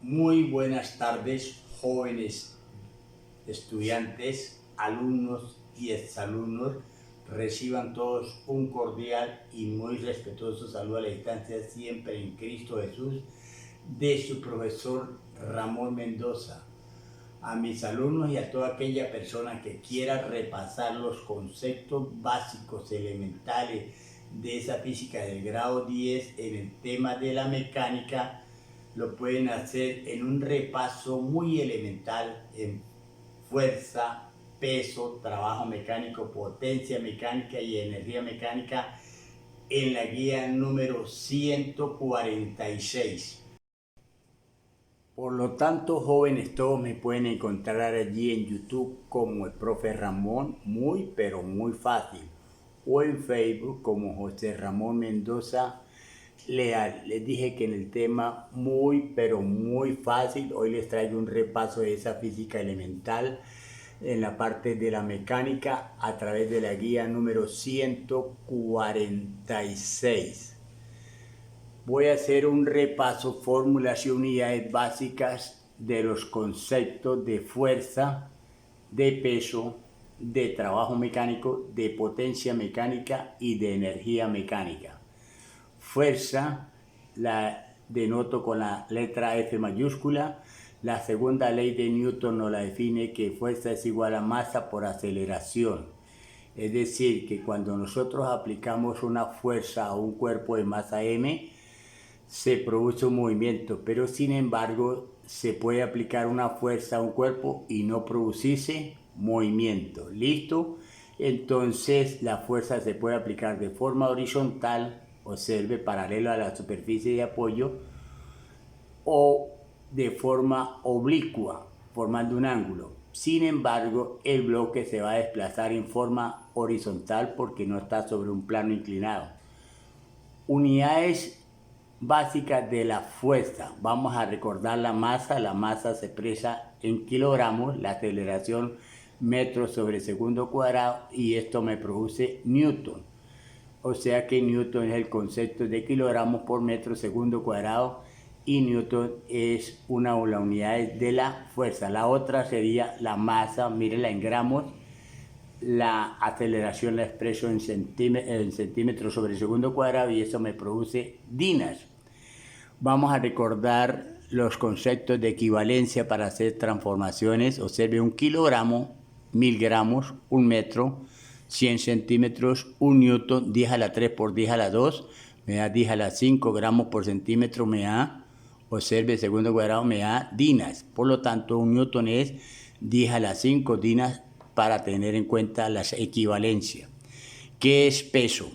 Muy buenas tardes, jóvenes estudiantes, alumnos y exalumnos. Reciban todos un cordial y muy respetuoso saludo a la distancia, siempre en Cristo Jesús, de su profesor Ramón Mendoza. A mis alumnos y a toda aquella persona que quiera repasar los conceptos básicos, elementales de esa física del grado 10 en el tema de la mecánica, lo pueden hacer en un repaso muy elemental en fuerza, peso, trabajo mecánico, potencia mecánica y energía mecánica en la guía número 146. Por lo tanto, jóvenes, todos me pueden encontrar allí en YouTube como el profe Ramón, muy pero muy fácil, o en Facebook como José Ramón Mendoza Leal. Les dije que en el tema muy pero muy fácil, hoy les traigo un repaso de esa física elemental en la parte de la mecánica a través de la guía número 146. Voy a hacer un repaso, fórmulas y unidades básicas de los conceptos de fuerza, de peso, de trabajo mecánico, de potencia mecánica y de energía mecánica. Fuerza la denoto con la letra F mayúscula. La segunda ley de Newton nos la define, que fuerza es igual a masa por aceleración. Es decir, que cuando nosotros aplicamos una fuerza a un cuerpo de masa m, se produce un movimiento, pero sin embargo se puede aplicar una fuerza a un cuerpo y no producirse movimiento. ¿Listo? Entonces la fuerza se puede aplicar de forma horizontal, observe, paralelo a la superficie de apoyo, o de forma oblicua, formando un ángulo. Sin embargo, el bloque se va a desplazar en forma horizontal porque no está sobre un plano inclinado. Unidades básicas de la fuerza. Vamos a recordar la masa. La masa se expresa en kilogramos, la aceleración metros sobre segundo cuadrado, y esto me produce Newton. O sea que Newton es el concepto de kilogramos por metro segundo cuadrado, y Newton es una de las unidades de la fuerza. La otra sería la masa, mírenla en gramos. La aceleración la expreso en centímetros sobre segundo cuadrado, y eso me produce dinas. Vamos a recordar los conceptos de equivalencia para hacer transformaciones. Observe: un kilogramo, 1000 gramos, un metro, 100 centímetros, un newton, 10 a la 3 por 10 a la 2, me da 10 a la 5 gramos por centímetro, me da, observe, segundo cuadrado, me da dinas. Por lo tanto, un newton es 10 a la 5 dinas, para tener en cuenta las equivalencias. ¿Qué es peso?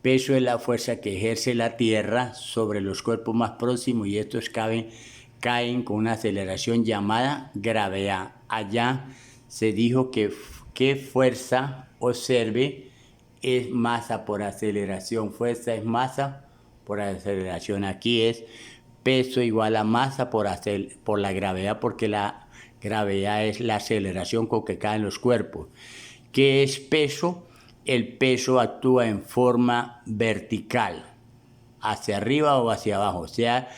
Peso es la fuerza que ejerce la Tierra sobre los cuerpos más próximos, y estos caen con una aceleración llamada gravedad. Allá se dijo que fuerza, observe, es masa por aceleración. Fuerza es masa por aceleración. Aquí es peso igual a masa por la gravedad, porque la gravedad es la aceleración con que caen los cuerpos. ¿Qué es peso? El peso actúa en forma vertical, hacia arriba o hacia abajo. O sea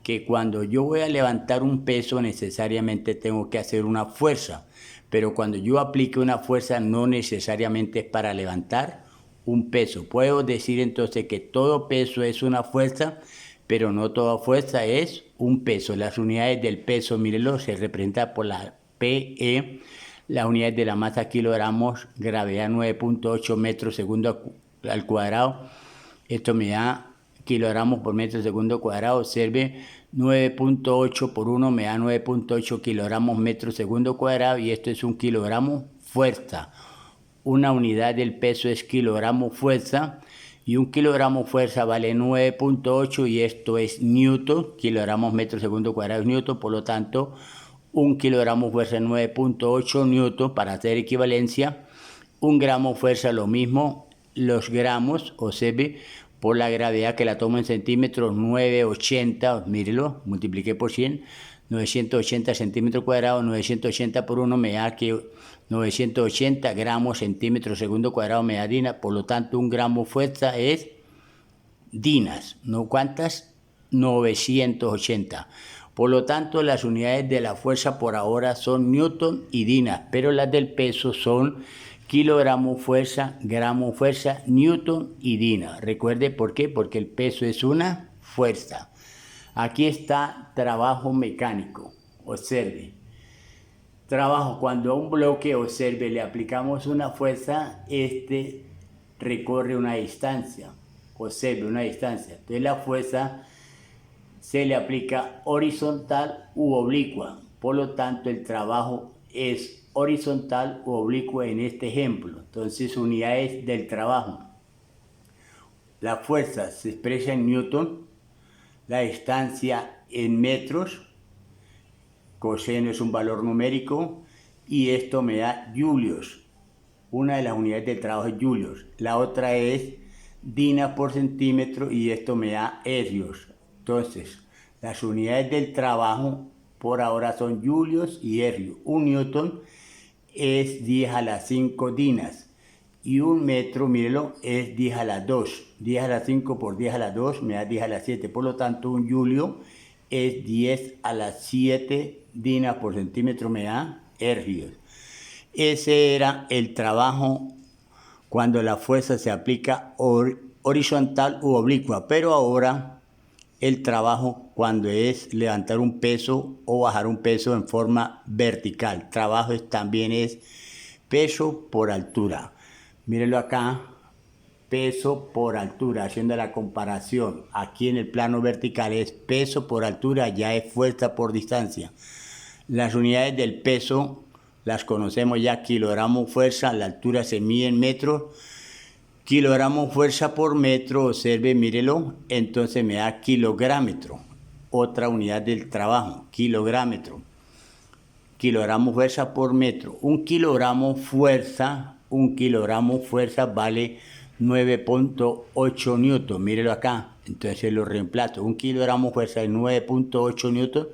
que cuando yo voy a levantar un peso, necesariamente tengo que hacer una fuerza. Pero cuando yo aplique una fuerza, no necesariamente es para levantar un peso. Puedo decir entonces que todo peso es una fuerza, pero no toda fuerza es un peso. Las unidades del peso, mírenlo, se representan por la PE. Las unidades de la masa, kilogramos, gravedad 9.8 metros segundo al cuadrado. Esto me da kilogramos por metro segundo cuadrado. Observe, 9.8 por 1 me da 9.8 kilogramos metro segundo cuadrado, y esto es un kilogramo fuerza. Una unidad del peso es kilogramo fuerza, y un kilogramo fuerza vale 9.8, y esto es newton. Kilogramos metro segundo cuadrado es newton. Por lo tanto, un kilogramo fuerza es 9.8 newton, para hacer equivalencia. Un gramo fuerza lo mismo. Los gramos, observe, por la gravedad que la tomo en centímetros, 980, mírelo, multipliqué por 100, 980 centímetros cuadrados. 980 por 1 me da que 980 gramos centímetros segundo cuadrado me da dinas. Por lo tanto, un gramo fuerza es dinas. ¿No cuántas? 980. Por lo tanto, las unidades de la fuerza por ahora son newton y dinas, pero las del peso son kilogramo fuerza, gramo fuerza, newton y dina. Recuerde por qué, porque el peso es una fuerza. Aquí está trabajo mecánico. Observe. Trabajo, cuando a un bloque, observe, le aplicamos una fuerza, este recorre una distancia. Observe, una distancia. Entonces la fuerza se le aplica horizontal u oblicua. Por lo tanto, el trabajo es horizontal u oblicua en este ejemplo. Entonces, unidades del trabajo. La fuerza se expresa en newton, la distancia en metros, coseno es un valor numérico, y esto me da julios. Una de las unidades del trabajo es julios. La otra es dina por centímetro y esto me da hercios. Entonces, las unidades del trabajo por ahora son julios y hercios. Un newton es 10 a la 5 dinas. Y un metro, mírelo, es 10 a la 2. 10 a la 5 por 10 a la 2 me da 10 a la 7. Por lo tanto, un julio es 10 a la 7 dinas por centímetro me da hercios. Ese era el trabajo cuando la fuerza se aplica horizontal u oblicua. Pero ahora el trabajo cuando es levantar un peso o bajar un peso en forma vertical. Trabajo también es peso por altura. Mírenlo acá, peso por altura, haciendo la comparación. Aquí en el plano vertical es peso por altura, ya es fuerza por distancia. Las unidades del peso las conocemos ya, kilogramo fuerza, la altura se mide en metros. Kilogramo fuerza por metro, observe, mírelo, entonces me da kilográmetro. Otra unidad del trabajo, kilográmetro. Kilogramo fuerza por metro. Un kilogramo fuerza vale 9.8 newton. Mírelo acá. Entonces lo reemplazo. Un kilogramo fuerza es 9.8 newton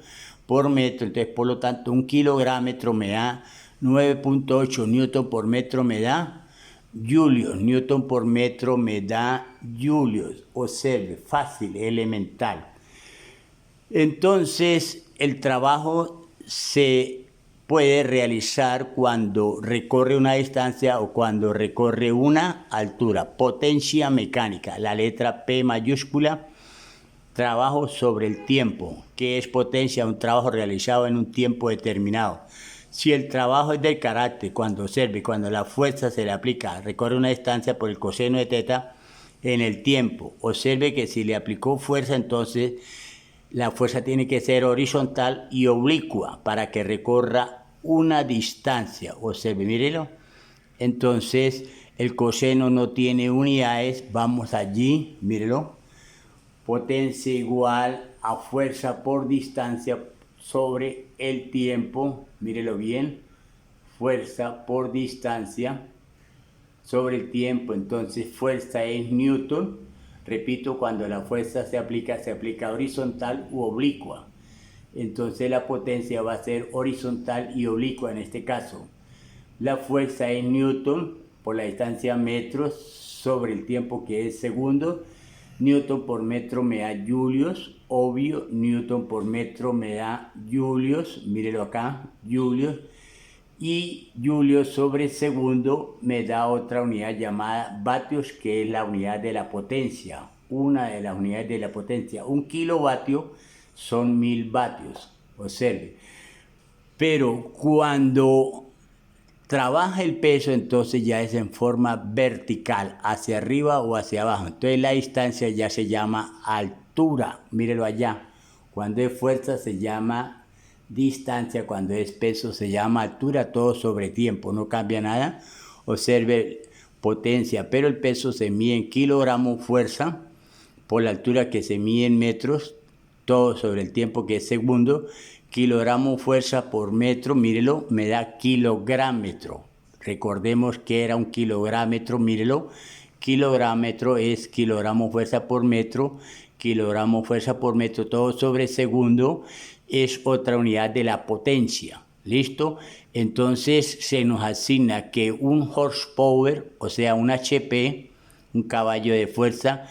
por metro. Entonces, por lo tanto, un kilográmetro me da 9.8 newton por metro me da julios. Newton por metro me da julios. Observe, fácil, elemental. Entonces, el trabajo se puede realizar cuando recorre una distancia o cuando recorre una altura. Potencia mecánica, la letra P mayúscula. Trabajo sobre el tiempo. ¿Qué es potencia? Un trabajo realizado en un tiempo determinado. Si el trabajo es del carácter, cuando la fuerza se le aplica, recorre una distancia por el coseno de teta en el tiempo. Observe que si le aplicó fuerza, entonces la fuerza tiene que ser horizontal y oblicua para que recorra una distancia. Observe, mírelo. Entonces, el coseno no tiene unidades. Vamos allí, mírelo. Potencia igual a fuerza por distancia sobre el tiempo. Mírelo bien. Fuerza por distancia sobre el tiempo. Entonces, fuerza es newton. Repito, cuando la fuerza se aplica horizontal u oblicua. Entonces la potencia va a ser horizontal y oblicua en este caso. La fuerza es newton por la distancia metros sobre el tiempo que es segundo. Newton por metro me da julios, obvio. Newton por metro me da julios, mírelo acá, julios. Y julios sobre segundo me da otra unidad llamada vatios, que es la unidad de la potencia. Una de las unidades de la potencia. Un kilovatio son 1000 vatios, observe. Pero cuando trabaja el peso, entonces ya es en forma vertical, hacia arriba o hacia abajo. Entonces la distancia ya se llama altura, mírelo allá. Cuando es fuerza se llama distancia, cuando es peso se llama altura, todo sobre tiempo, no cambia nada. Observe potencia, pero el peso se mide en kilogramos fuerza, por la altura que se mide en metros, todo sobre el tiempo que es segundo. Kilogramo fuerza por metro, mírelo, me da kilográmetro. Recordemos que era un kilográmetro, mírelo. Kilográmetro es kilogramo fuerza por metro. Kilogramo fuerza por metro, todo sobre segundo, es otra unidad de la potencia. ¿Listo? Entonces se nos asigna que un horsepower, o sea un HP, un caballo de fuerza,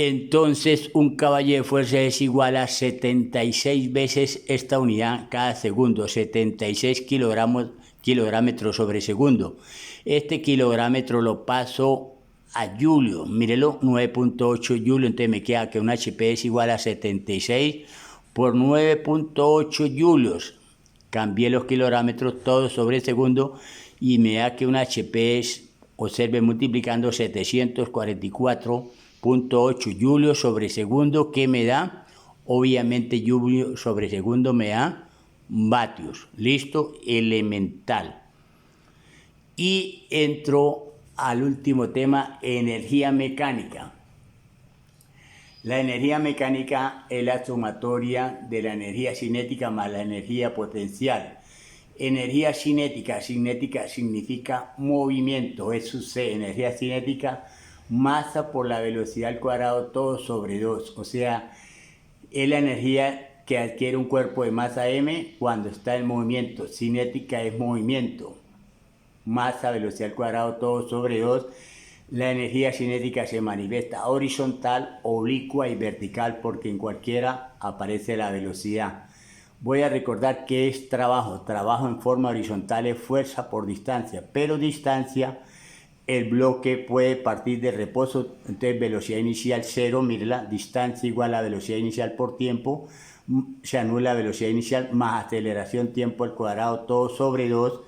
Entonces, un caballo de fuerza es igual a 76 veces esta unidad cada segundo, 76 kilográmetros sobre segundo. Este kilográmetro lo paso a Julio, mírelo, 9.8 Julio, entonces me queda que un HP es igual a 76 por 9.8 Julios. Cambié los kilográmetros todos sobre segundo y me da que un HP es, observe, multiplicando 744.8 Julios sobre segundo, que me da, obviamente Julio sobre segundo me da vatios, listo, elemental. Y entro al último tema, energía mecánica. La energía mecánica es la sumatoria de la energía cinética más la energía potencial. Energía cinética significa movimiento, eso C, energía cinética, masa por la velocidad al cuadrado todo sobre 2, o sea, es la energía que adquiere un cuerpo de masa m cuando está en movimiento. Cinética es movimiento, masa, velocidad al cuadrado todo sobre 2. La energía cinética se manifiesta horizontal, oblicua y vertical porque en cualquiera aparece la velocidad. Voy a recordar que es trabajo. Trabajo en forma horizontal es fuerza por distancia, pero distancia, el bloque puede partir de reposo, entonces velocidad inicial 0, mírala, distancia igual a velocidad inicial por tiempo, se anula velocidad inicial más aceleración tiempo al cuadrado todo sobre 2,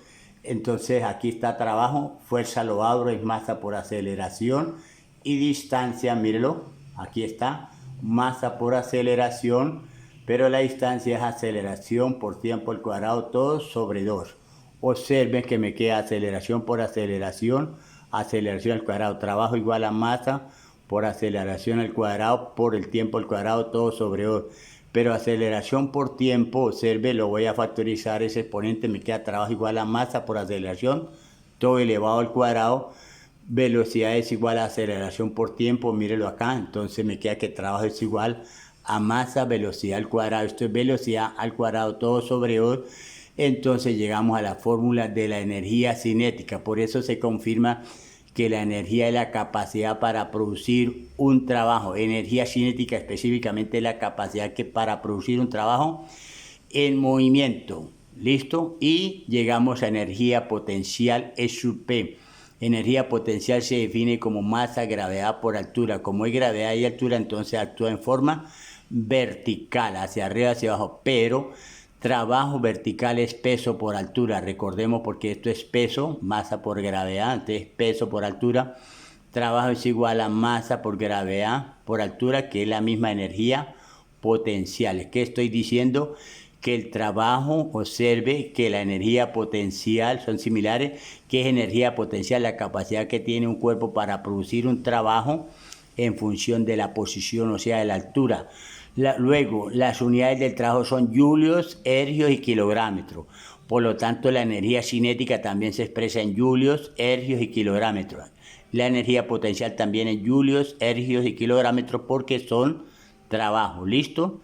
entonces aquí está trabajo, fuerza lo abro, es masa por aceleración, y distancia, mírelo, aquí está, masa por aceleración, pero la distancia es aceleración por tiempo al cuadrado todo sobre 2. Observen que me queda aceleración por aceleración, aceleración al cuadrado, trabajo igual a masa por aceleración al cuadrado por el tiempo al cuadrado todo sobre 2. Pero aceleración por tiempo, observe, lo voy a factorizar, ese exponente me queda trabajo igual a masa por aceleración, todo elevado al cuadrado, velocidad es igual a aceleración por tiempo, mírelo acá, entonces me queda que trabajo es igual a masa, velocidad al cuadrado, esto es velocidad al cuadrado todo sobre 2, entonces llegamos a la fórmula de la energía cinética, por eso se confirma que la energía es la capacidad para producir un trabajo. Energía cinética específicamente es la capacidad que para producir un trabajo en movimiento. ¿Listo? Y llegamos a energía potencial E sub P. Energía potencial se define como masa, gravedad por altura. Como hay gravedad y altura, entonces actúa en forma vertical, hacia arriba, hacia abajo, pero trabajo vertical es peso por altura, recordemos porque esto es peso, masa por gravedad, entonces peso por altura, trabajo es igual a masa por gravedad por altura, que es la misma energía potencial. ¿Qué estoy diciendo? Que el trabajo, observe que la energía potencial son similares, que es energía potencial, la capacidad que tiene un cuerpo para producir un trabajo en función de la posición, o sea, de la altura. Luego, las unidades del trabajo son julios, ergios y kilográmetros. Por lo tanto, la energía cinética también se expresa en julios, ergios y kilográmetros. La energía potencial también en julios, ergios y kilográmetros porque son trabajo. ¿Listo?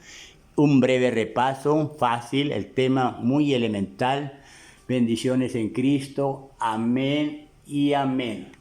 Un breve repaso, fácil, el tema muy elemental. Bendiciones en Cristo. Amén y amén.